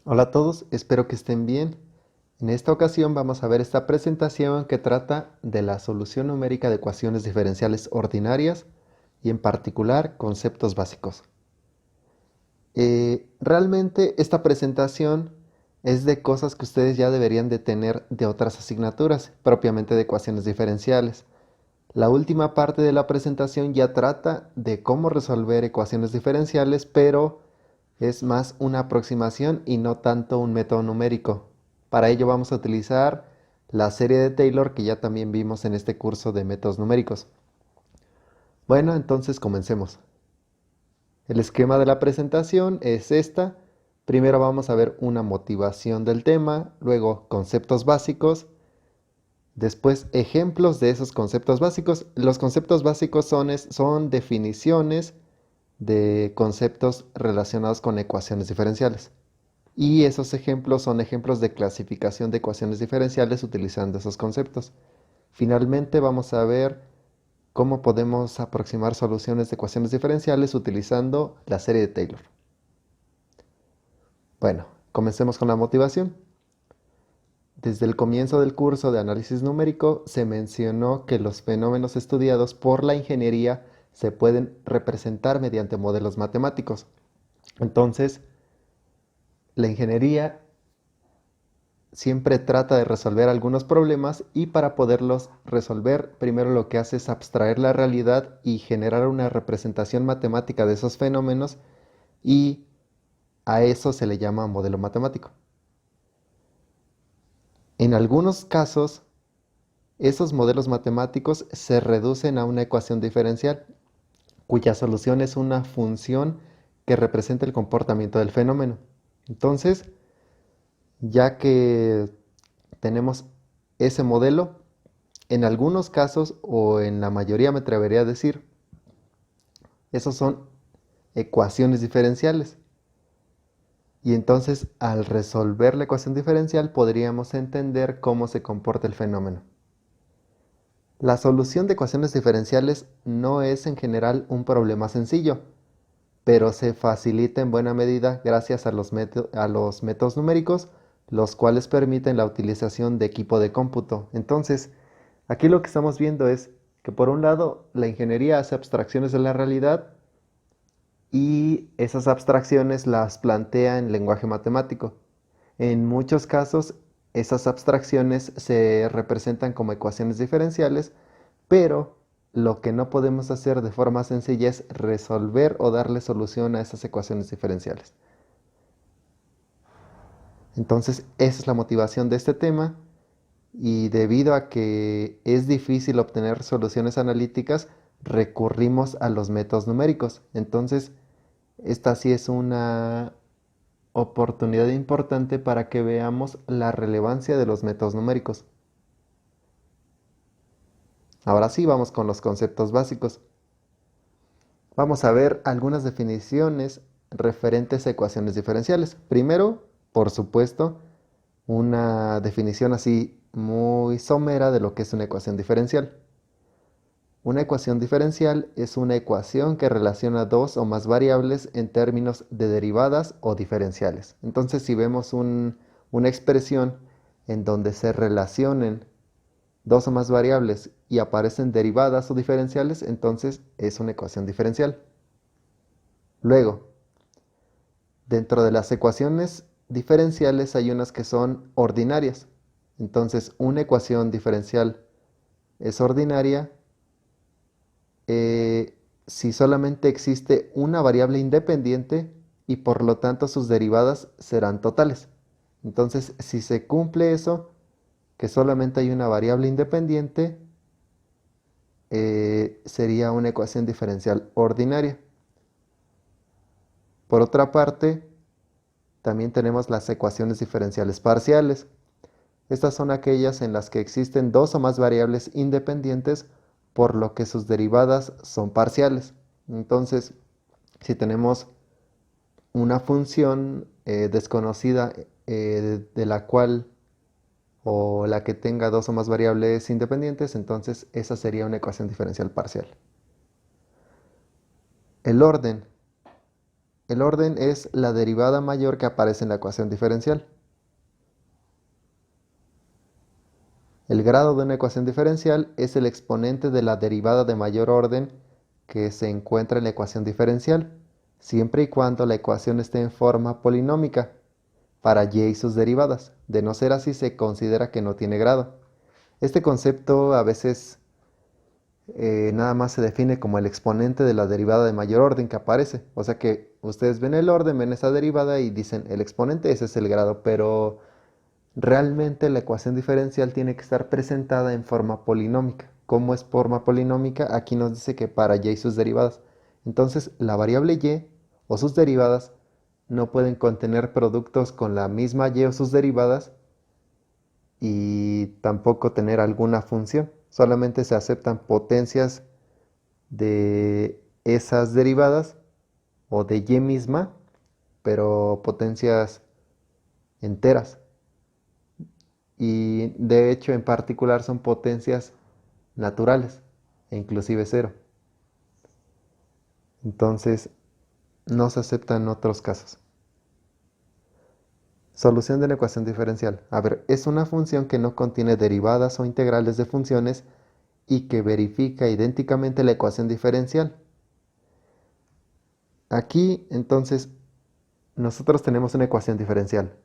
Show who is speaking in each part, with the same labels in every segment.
Speaker 1: Hola a todos, espero que estén bien. En esta ocasión vamos a ver esta presentación que trata de la solución numérica de ecuaciones diferenciales ordinarias y en particular conceptos básicos. Realmente esta presentación es de cosas que ustedes ya deberían de tener de otras asignaturas, propiamente de ecuaciones diferenciales. La última parte de la presentación ya trata de cómo resolver ecuaciones diferenciales, pero es más una aproximación y no tanto un método numérico. Para ello vamos a utilizar la serie de Taylor que ya también vimos en este curso de métodos numéricos. Bueno, entonces comencemos. El esquema de la presentación es esta. Primero vamos a ver una motivación del tema, luego conceptos básicos, después ejemplos de esos conceptos básicos. Los conceptos básicos son definiciones de conceptos relacionados con ecuaciones diferenciales. Y esos ejemplos son ejemplos de clasificación de ecuaciones diferenciales utilizando esos conceptos. Finalmente vamos a ver cómo podemos aproximar soluciones de ecuaciones diferenciales utilizando la serie de Taylor. Bueno, comencemos con la motivación. Desde el comienzo del curso de análisis numérico se mencionó que los fenómenos estudiados por la ingeniería se pueden representar mediante modelos matemáticos. Entonces, la ingeniería siempre trata de resolver algunos problemas y para poderlos resolver, primero lo que hace es abstraer la realidad y generar una representación matemática de esos fenómenos y a eso se le llama modelo matemático. En algunos casos, esos modelos matemáticos se reducen a una ecuación diferencial, cuya solución es una función que representa el comportamiento del fenómeno. Entonces, ya que tenemos ese modelo, en algunos casos, o en la mayoría me atrevería a decir, esos son ecuaciones diferenciales. Y entonces, al resolver la ecuación diferencial, podríamos entender cómo se comporta el fenómeno. La solución de ecuaciones diferenciales no es en general un problema sencillo, pero se facilita en buena medida gracias a los métodos numéricos, los cuales permiten la utilización de equipo de cómputo. Entonces, aquí lo que estamos viendo es que por un lado la ingeniería hace abstracciones de la realidad y esas abstracciones las plantea en lenguaje matemático. En muchos casos esas abstracciones se representan como ecuaciones diferenciales, pero lo que no podemos hacer de forma sencilla es resolver o darle solución a esas ecuaciones diferenciales. Entonces, esa es la motivación de este tema y debido a que es difícil obtener soluciones analíticas, recurrimos a los métodos numéricos. Entonces, esta sí es una oportunidad importante para que veamos la relevancia de los métodos numéricos. Ahora sí, vamos con los conceptos básicos. Vamos a ver algunas definiciones referentes a ecuaciones diferenciales. Primero, por supuesto, una definición así muy somera de lo que es una ecuación diferencial. Una ecuación diferencial es una ecuación que relaciona dos o más variables en términos de derivadas o diferenciales. Entonces, si vemos una expresión en donde se relacionen dos o más variables y aparecen derivadas o diferenciales, entonces es una ecuación diferencial. Luego, dentro de las ecuaciones diferenciales hay unas que son ordinarias. Entonces, una ecuación diferencial es ordinaria si solamente existe una variable independiente y por lo tanto sus derivadas serán totales. Entonces, si se cumple eso, que solamente hay una variable independiente, sería una ecuación diferencial ordinaria. Por otra parte, también tenemos las ecuaciones diferenciales parciales. Estas son aquellas en las que existen dos o más variables independientes, por lo que sus derivadas son parciales. Entonces, si tenemos una función desconocida de la cual o la que tenga dos o más variables independientes, entonces esa sería una ecuación diferencial parcial. El orden. El orden es la derivada mayor que aparece en la ecuación diferencial. El grado de una ecuación diferencial es el exponente de la derivada de mayor orden que se encuentra en la ecuación diferencial, siempre y cuando la ecuación esté en forma polinómica para y sus derivadas. De no ser así, se considera que no tiene grado. Este concepto a veces nada más se define como el exponente de la derivada de mayor orden que aparece. O sea que ustedes ven el orden, ven esa derivada y dicen el exponente, ese es el grado, pero realmente la ecuación diferencial tiene que estar presentada en forma polinómica. ¿Cómo es forma polinómica? Aquí nos dice que para y sus derivadas. Entonces, la variable y o sus derivadas no pueden contener productos con la misma y o sus derivadas y tampoco tener alguna función. Solamente se aceptan potencias de esas derivadas o de y misma, pero potencias enteras. Y de hecho en particular son potencias naturales e inclusive cero. Entonces no se aceptan otros casos. Solución de la ecuación diferencial. A ver, es una función que no contiene derivadas o integrales de funciones y que verifica idénticamente la ecuación diferencial. Aquí entonces nosotros tenemos una ecuación diferencial.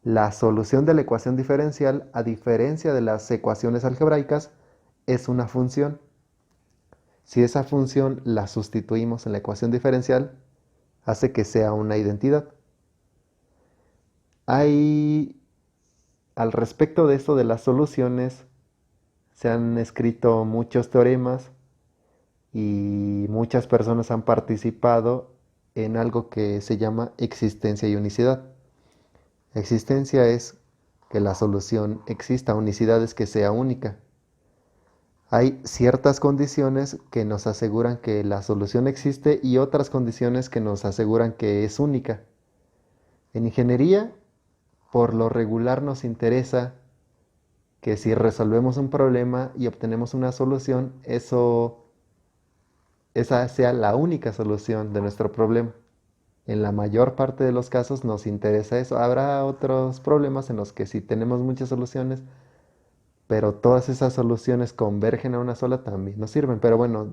Speaker 1: La solución de la ecuación diferencial, a diferencia de las ecuaciones algebraicas, es una función. Si esa función la sustituimos en la ecuación diferencial, hace que sea una identidad. Hay, al respecto de esto de las soluciones, se han escrito muchos teoremas y muchas personas han participado en algo que se llama existencia y unicidad. Existencia es que la solución exista, unicidad es que sea única. Hay ciertas condiciones que nos aseguran que la solución existe y otras condiciones que nos aseguran que es única. En ingeniería, por lo regular nos interesa que si resolvemos un problema y obtenemos una solución, esa sea la única solución de nuestro problema. En la mayor parte de los casos nos interesa eso. Habrá otros problemas en los que si tenemos muchas soluciones, pero todas esas soluciones convergen a una sola, también nos sirven. Pero bueno,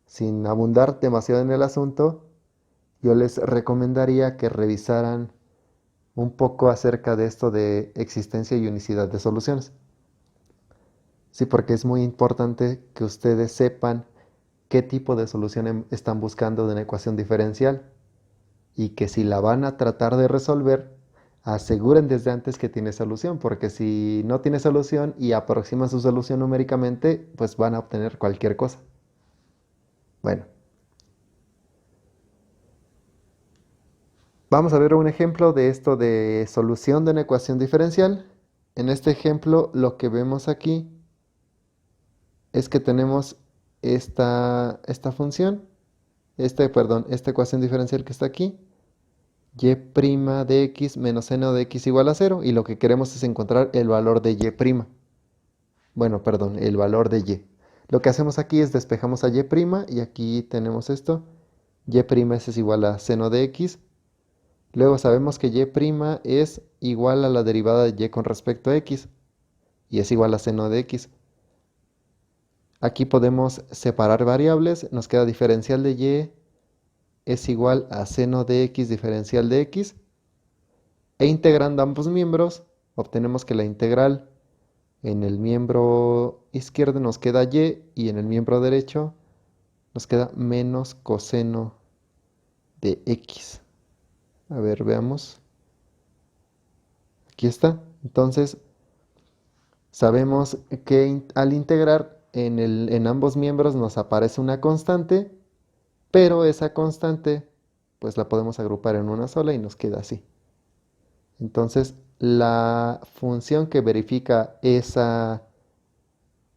Speaker 1: sin abundar demasiado en el asunto, yo les recomendaría que revisaran un poco acerca de esto de existencia y unicidad de soluciones. Sí, porque es muy importante que ustedes sepan qué tipo de solución están buscando de una ecuación diferencial y que si la van a tratar de resolver, aseguren desde antes que tiene solución, porque si no tiene solución y aproximan su solución numéricamente, pues van a obtener cualquier cosa. Bueno, vamos a ver un ejemplo de esto de solución de una ecuación diferencial. En este ejemplo, lo que vemos aquí es que tenemos esta función, esta ecuación diferencial que está aquí, y' de x menos seno de x igual a 0, y lo que queremos es encontrar el valor de y'. Bueno, perdón, el valor de y. Lo que hacemos aquí es despejamos a y' y aquí tenemos esto. Y' es igual a seno de x. Luego sabemos que y' es igual a la derivada de y con respecto a x. Y es igual a seno de x. Aquí podemos separar variables. Nos queda diferencial de y es igual a seno de x diferencial de x. E integrando ambos miembros, obtenemos que la integral en el miembro izquierdo nos queda y en el miembro derecho nos queda menos coseno de x. A ver, veamos. Aquí está. Entonces, sabemos que al integrar en ambos miembros nos aparece una constante, pero esa constante pues la podemos agrupar en una sola y nos queda así. Entonces, la función que verifica esa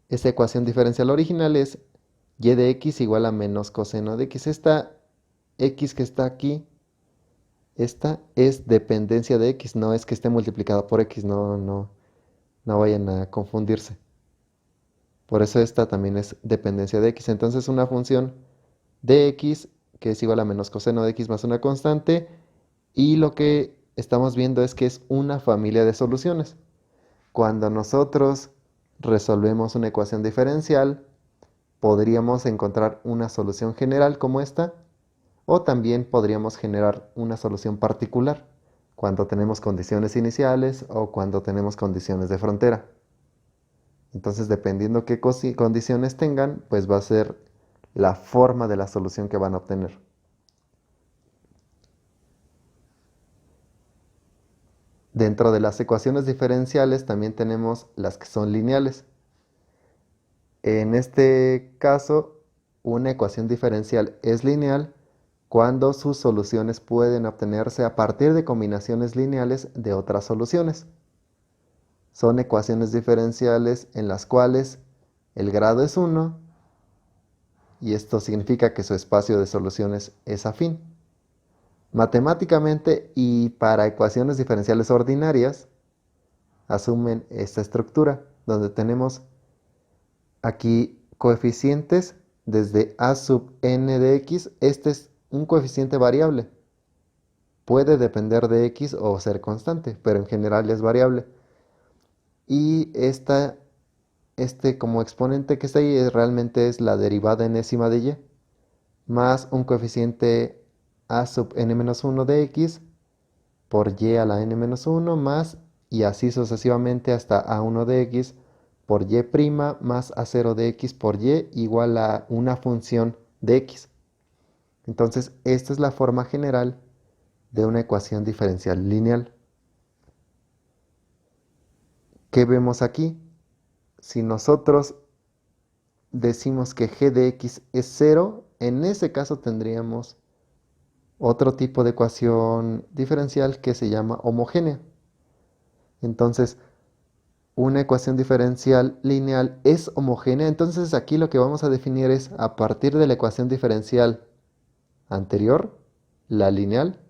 Speaker 1: ecuación diferencial original es y de x igual a menos coseno de x. Esta x que está aquí, esta es dependencia de x, no es que esté multiplicada por x, no vayan a confundirse. Por eso esta también es dependencia de x. Entonces una función de x que es igual a menos coseno de x más una constante, y lo que estamos viendo es que es una familia de soluciones. Cuando nosotros resolvemos una ecuación diferencial, podríamos encontrar una solución general como esta, o también podríamos generar una solución particular cuando tenemos condiciones iniciales o cuando tenemos condiciones de frontera. Entonces, dependiendo qué condiciones tengan, pues va a ser la forma de la solución que van a obtener. Dentro de las ecuaciones diferenciales también tenemos las que son lineales. En este caso, una ecuación diferencial es lineal cuando sus soluciones pueden obtenerse a partir de combinaciones lineales de otras soluciones. Son ecuaciones diferenciales en las cuales el grado es 1 y esto significa que su espacio de soluciones es afín. Matemáticamente y para ecuaciones diferenciales ordinarias asumen esta estructura donde tenemos aquí coeficientes desde a sub n de x. Este es un coeficiente variable. Puede depender de x o ser constante, pero en general es variable. Y este como exponente que está ahí realmente es la derivada enésima de y, más un coeficiente a sub n-1 de x por y a la n-1 más, y así sucesivamente hasta a1 de x por y' más a0 de x por y igual a una función de x. Entonces, esta es la forma general de una ecuación diferencial lineal. ¿Qué vemos aquí? Si nosotros decimos que g de x es 0, en ese caso tendríamos otro tipo de ecuación diferencial que se llama homogénea. Entonces, una ecuación diferencial lineal es homogénea. Entonces, aquí lo que vamos a definir es a partir de la ecuación diferencial anterior, la lineal,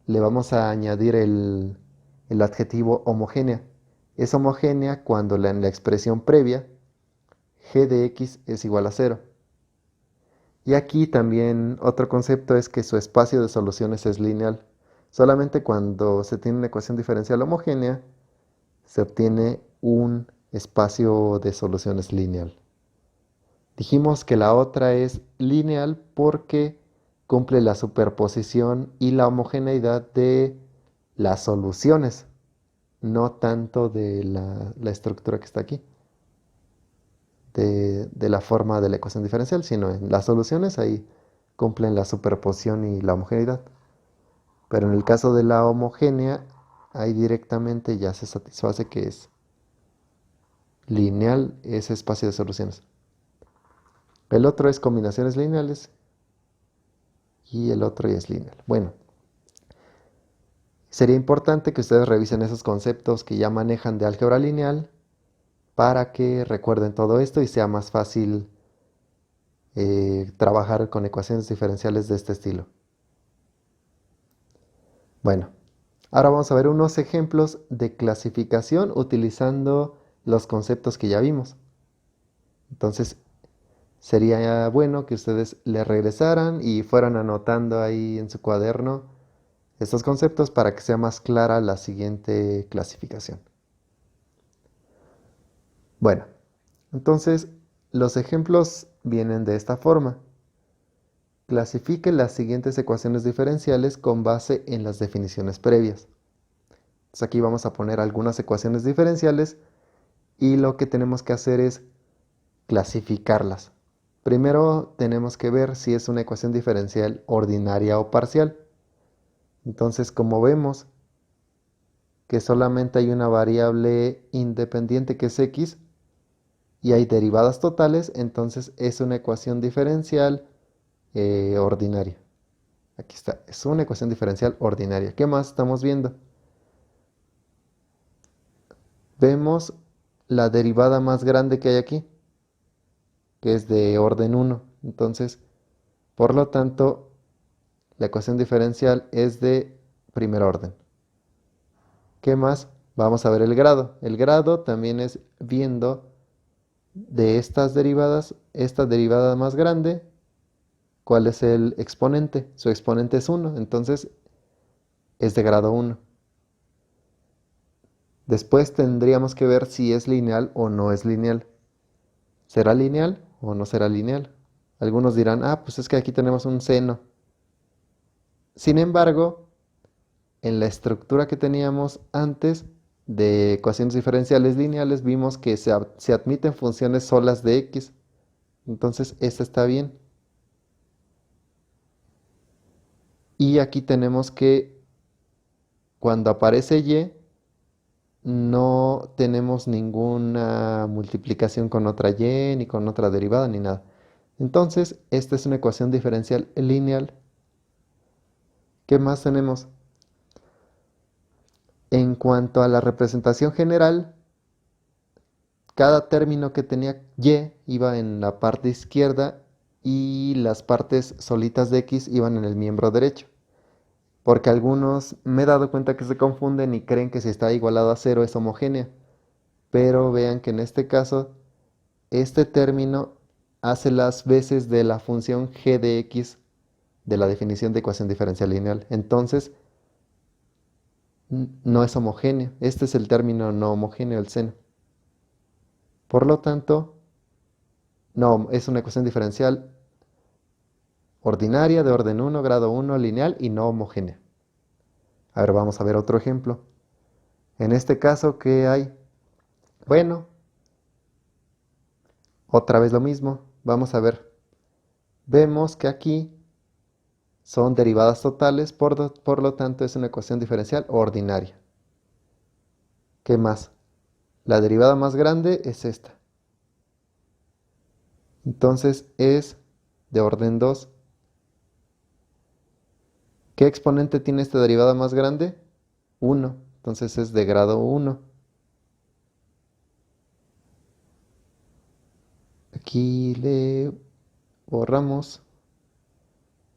Speaker 1: le vamos a añadir el adjetivo homogénea. Es homogénea cuando en la expresión previa g de x es igual a 0. Y aquí también otro concepto es que su espacio de soluciones es lineal. Solamente cuando se tiene una ecuación diferencial homogénea se obtiene un espacio de soluciones lineal. Dijimos que la otra es lineal porque cumple la superposición y la homogeneidad de las soluciones, no tanto de la estructura que está aquí, de la forma de la ecuación diferencial, sino en las soluciones ahí cumplen la superposición y la homogeneidad. Pero en el caso de la homogénea, ahí directamente ya se satisface que es lineal ese espacio de soluciones. El otro es combinaciones lineales y el otro ya es lineal. Bueno, sería importante que ustedes revisen esos conceptos que ya manejan de álgebra lineal para que recuerden todo esto y sea más fácil trabajar con ecuaciones diferenciales de este estilo. Bueno, ahora vamos a ver unos ejemplos de clasificación utilizando los conceptos que ya vimos. Entonces, sería bueno que ustedes le regresaran y fueran anotando ahí en su cuaderno estos conceptos para que sea más clara la siguiente clasificación. Bueno, entonces los ejemplos vienen de esta forma. Clasifique las siguientes ecuaciones diferenciales con base en las definiciones previas. Entonces aquí vamos a poner algunas ecuaciones diferenciales y lo que tenemos que hacer es clasificarlas. Primero tenemos que ver si es una ecuación diferencial ordinaria o parcial. Entonces, como vemos que solamente hay una variable independiente que es x y hay derivadas totales, entonces es una ecuación diferencial ordinaria. Aquí está, es una ecuación diferencial ordinaria. ¿Qué más estamos viendo? Vemos la derivada más grande que hay aquí, que es de orden 1. Entonces, por lo tanto, la ecuación diferencial es de primer orden. ¿Qué más? Vamos a ver el grado. El grado también es viendo de estas derivadas, esta derivada más grande ¿Cuál es el exponente? Su exponente es 1, entonces es de grado 1. Después tendríamos que ver si es lineal o no es lineal. ¿Será lineal o no será lineal? Algunos dirán, pues es que aquí tenemos un seno. Sin embargo, en la estructura que teníamos antes de ecuaciones diferenciales lineales, vimos que se admiten funciones solas de x. Entonces, esta está bien. Y aquí tenemos que cuando aparece y, no tenemos ninguna multiplicación con otra y, ni con otra derivada, ni nada. Entonces, esta es una ecuación diferencial lineal. ¿Qué más tenemos? En cuanto a la representación general, cada término que tenía y iba en la parte izquierda y las partes solitas de x iban en el miembro derecho. Porque algunos me he dado cuenta que se confunden y creen que si está igualado a 0 es homogénea. Pero vean que en este caso, este término hace las veces de la función g de x de la definición de ecuación diferencial lineal. Entonces, no es homogéneo. Este es el término no homogéneo, el seno. Por lo tanto, no, es una ecuación diferencial ordinaria de orden 1, grado 1, lineal y no homogénea. A ver, vamos a ver otro ejemplo. En este caso, ¿qué hay? Bueno, otra vez lo mismo. Vamos a ver. Vemos que aquí son derivadas totales, por lo tanto es una ecuación diferencial ordinaria. ¿Qué más? La derivada más grande es esta. Entonces es de orden 2. ¿Qué exponente tiene esta derivada más grande? 1. Entonces es de grado 1. Aquí le borramos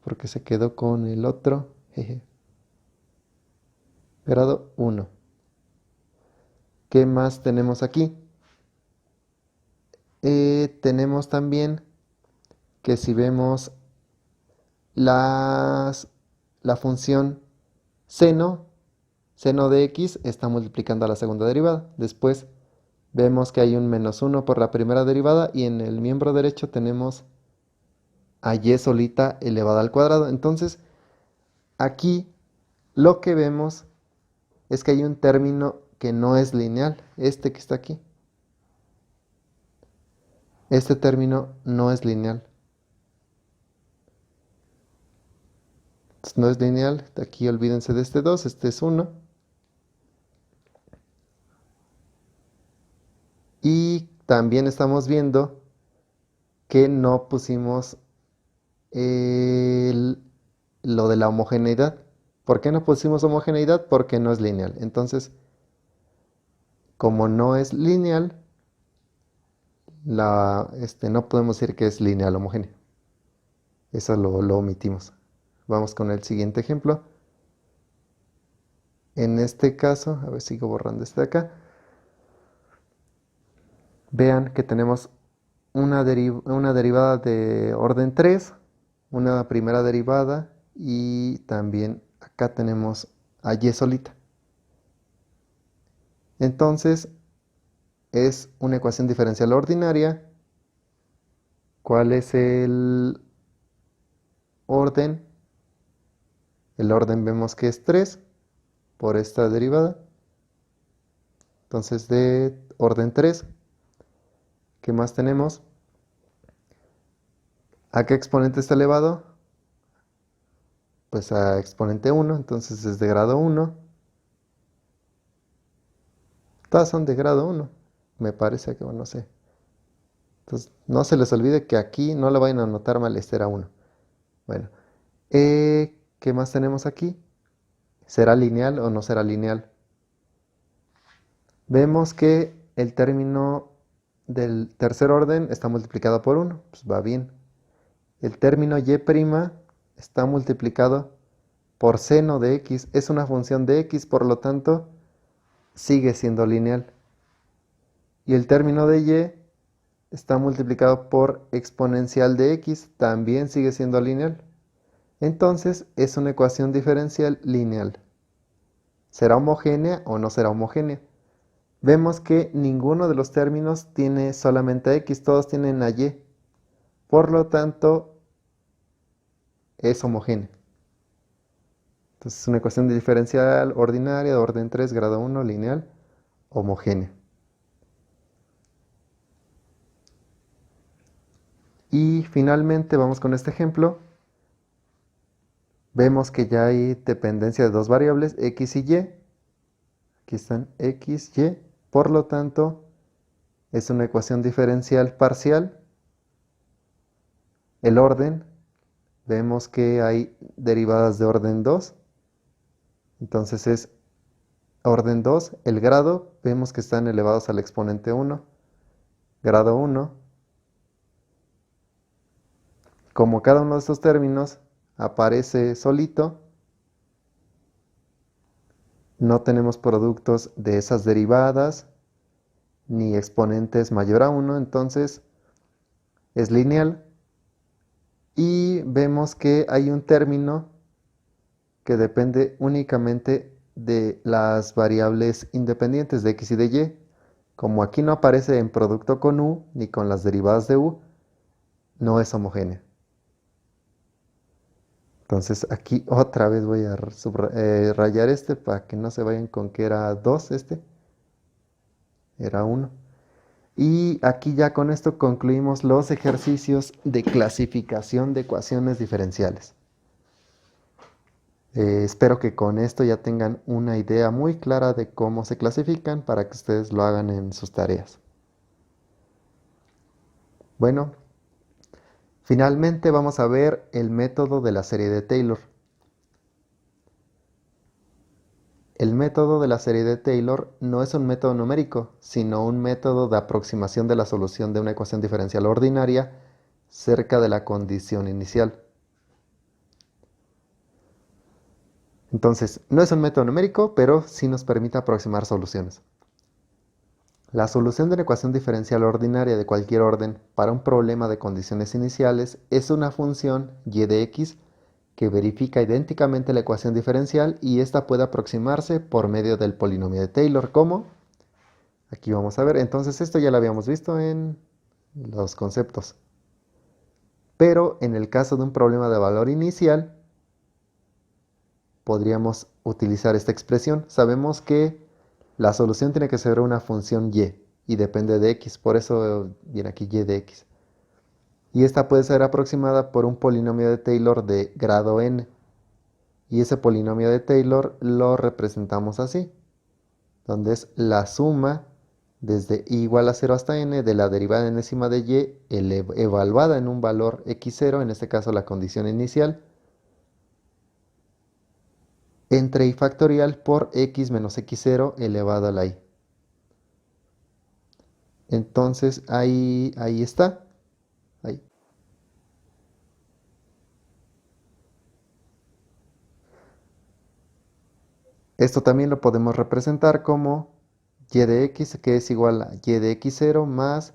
Speaker 1: porque se quedó con el otro. Jeje. Grado 1. ¿Qué más tenemos aquí? Tenemos también que si vemos la función seno de x está multiplicando a la segunda derivada. Después vemos que hay un menos 1 por la primera derivada y en el miembro derecho tenemos a y solita elevada al cuadrado. Entonces, aquí lo que vemos es que hay un término que no es lineal, este que está aquí. Este término no es lineal. Entonces, no es lineal, aquí olvídense de este 2, este es 1. Y también estamos viendo que no pusimos lo de la homogeneidad. ¿Por qué no pusimos homogeneidad? Porque no es lineal. Entonces, como no es lineal, no podemos decir que es lineal homogéneo. Eso lo omitimos. Vamos con el siguiente ejemplo. En este caso, a ver, sigo borrando este de acá. Vean que tenemos una derivada de orden 3, una primera derivada y también acá tenemos a y solita. Entonces es una ecuación diferencial ordinaria. ¿Cuál es el orden? El orden vemos que es 3 por esta derivada. Entonces de orden 3. ¿Qué más tenemos? ¿A qué exponente está elevado? Pues a exponente 1, entonces es de grado 1. Todas son de grado 1, me parece que, bueno, no sé. Entonces, no se les olvide que aquí no le vayan a anotar mal, este era 1. Bueno, ¿qué más tenemos aquí? ¿Será lineal o no será lineal? Vemos que el término del tercer orden está multiplicado por 1, pues va bien. El término y' está multiplicado por seno de x, es una función de x, por lo tanto, sigue siendo lineal. Y el término de y está multiplicado por exponencial de x, también sigue siendo lineal. Entonces es una ecuación diferencial lineal. ¿Será homogénea o no será homogénea? Vemos que ninguno de los términos tiene solamente x, todos tienen a y. Por lo tanto, es homogénea. Entonces es una ecuación diferencial ordinaria de orden 3, grado 1, lineal, homogénea. Y finalmente vamos con este ejemplo. Vemos que ya hay dependencia de dos variables, x y y. Aquí están x, y. Por lo tanto, es una ecuación diferencial parcial. El orden, vemos que hay derivadas de orden 2. Entonces es orden 2. El grado, vemos que están elevados al exponente 1. Grado 1. Como cada uno de estos términos aparece solito, no tenemos productos de esas derivadas ni exponentes mayor a 1, entonces es lineal. Y vemos que hay un término que depende únicamente de las variables independientes de x y de y. Como aquí no aparece en producto con u ni con las derivadas de u, no es homogénea. Entonces aquí otra vez voy a rayar este para que no se vayan con que era 2 este. Era 1. Y aquí ya con esto concluimos los ejercicios de clasificación de ecuaciones diferenciales. Espero que con esto ya tengan una idea muy clara de cómo se clasifican para que ustedes lo hagan en sus tareas. Bueno, finalmente vamos a ver el método de la serie de Taylor. El método de la serie de Taylor no es un método numérico, sino un método de aproximación de la solución de una ecuación diferencial ordinaria cerca de la condición inicial. Entonces, no es un método numérico, pero sí nos permite aproximar soluciones. La solución de una ecuación diferencial ordinaria de cualquier orden para un problema de condiciones iniciales es una función y de x que verifica idénticamente la ecuación diferencial y ésta puede aproximarse por medio del polinomio de Taylor. ¿Cómo? Aquí vamos a ver. Entonces esto ya lo habíamos visto en los conceptos. Pero en el caso de un problema de valor inicial, podríamos utilizar esta expresión. Sabemos que la solución tiene que ser una función y depende de x, por eso viene aquí y de x. Y esta puede ser aproximada por un polinomio de Taylor de grado n. Y ese polinomio de Taylor lo representamos así, donde es la suma desde i igual a 0 hasta n de la derivada enésima de y evaluada en un valor x0, en este caso la condición inicial, entre i factorial por x menos x0 elevado a la i. Entonces ahí está. Ahí. Esto también lo podemos representar como y de x, que es igual a y de x0 más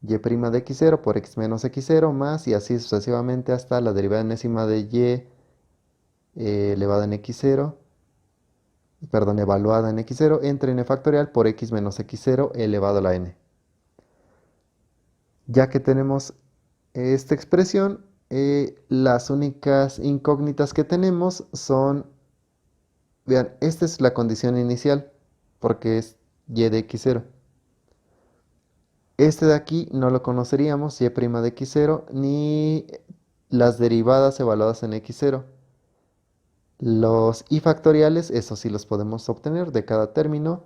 Speaker 1: y' de x0 por x menos x0 más, y así sucesivamente hasta la derivada enésima de y elevada en x0, perdón, evaluada en x0 entre n factorial por x menos x0 elevado a la n. Ya que tenemos esta expresión, las únicas incógnitas que tenemos son, vean, esta es la condición inicial, porque es y de x0. Este de aquí no lo conoceríamos, y' de x0, ni las derivadas evaluadas en x0. Los i factoriales, eso sí los podemos obtener de cada término.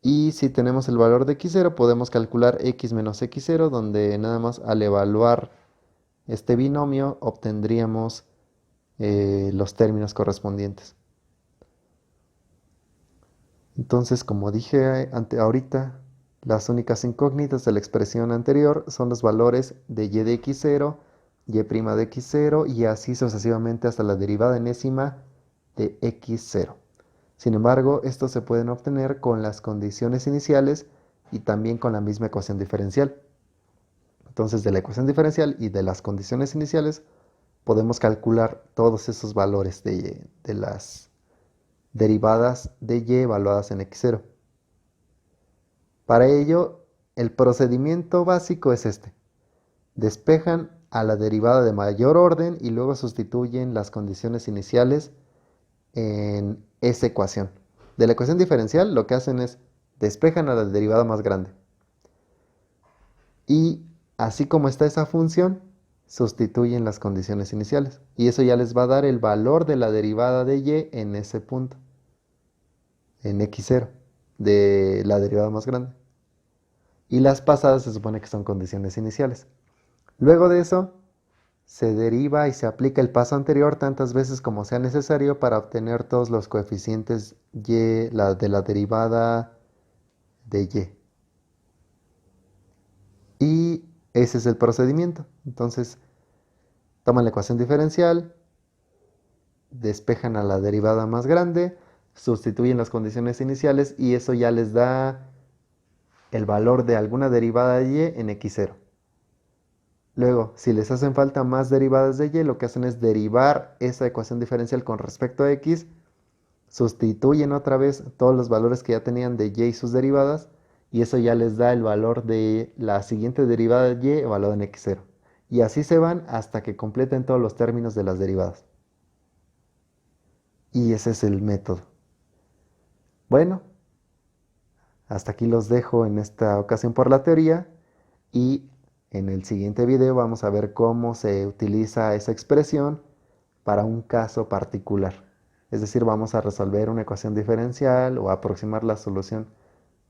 Speaker 1: Y si tenemos el valor de x0, podemos calcular x menos x0, donde nada más al evaluar este binomio obtendríamos los términos correspondientes. Entonces, como dije ahorita, las únicas incógnitas de la expresión anterior son los valores de y de x0, y' de x0 y así sucesivamente hasta la derivada enésima de x0. Sin embargo, estos se pueden obtener con las condiciones iniciales y también con la misma ecuación diferencial. Entonces, de la ecuación diferencial y de las condiciones iniciales, podemos calcular todos esos valores de las derivadas de y evaluadas en x0. Para ello, el procedimiento básico es este. Despejan a la derivada de mayor orden y luego sustituyen las condiciones iniciales en esa ecuación. De la ecuación diferencial lo que hacen es despejan a la derivada más grande. Y así como está esa función, sustituyen las condiciones iniciales. Y eso ya les va a dar el valor de la derivada de y en ese punto, en x0, de la derivada más grande. Y las pasadas se supone que son condiciones iniciales. Luego de eso, se deriva y se aplica el paso anterior tantas veces como sea necesario para obtener todos los coeficientes y de la derivada de y. Y ese es el procedimiento. Entonces, toman la ecuación diferencial, despejan a la derivada más grande, sustituyen las condiciones iniciales y eso ya les da el valor de alguna derivada de y en x0. Luego, si les hacen falta más derivadas de y, lo que hacen es derivar esa ecuación diferencial con respecto a x, sustituyen otra vez todos los valores que ya tenían de y y sus derivadas, y eso ya les da el valor de la siguiente derivada de y evaluada en x0. Y así se van hasta que completen todos los términos de las derivadas. Y ese es el método. Bueno, hasta aquí los dejo en esta ocasión por la teoría y en el siguiente video vamos a ver cómo se utiliza esa expresión para un caso particular. Es decir, vamos a resolver una ecuación diferencial o aproximar la solución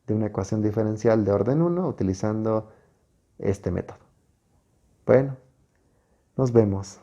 Speaker 1: de una ecuación diferencial de orden 1 utilizando este método. Bueno, nos vemos.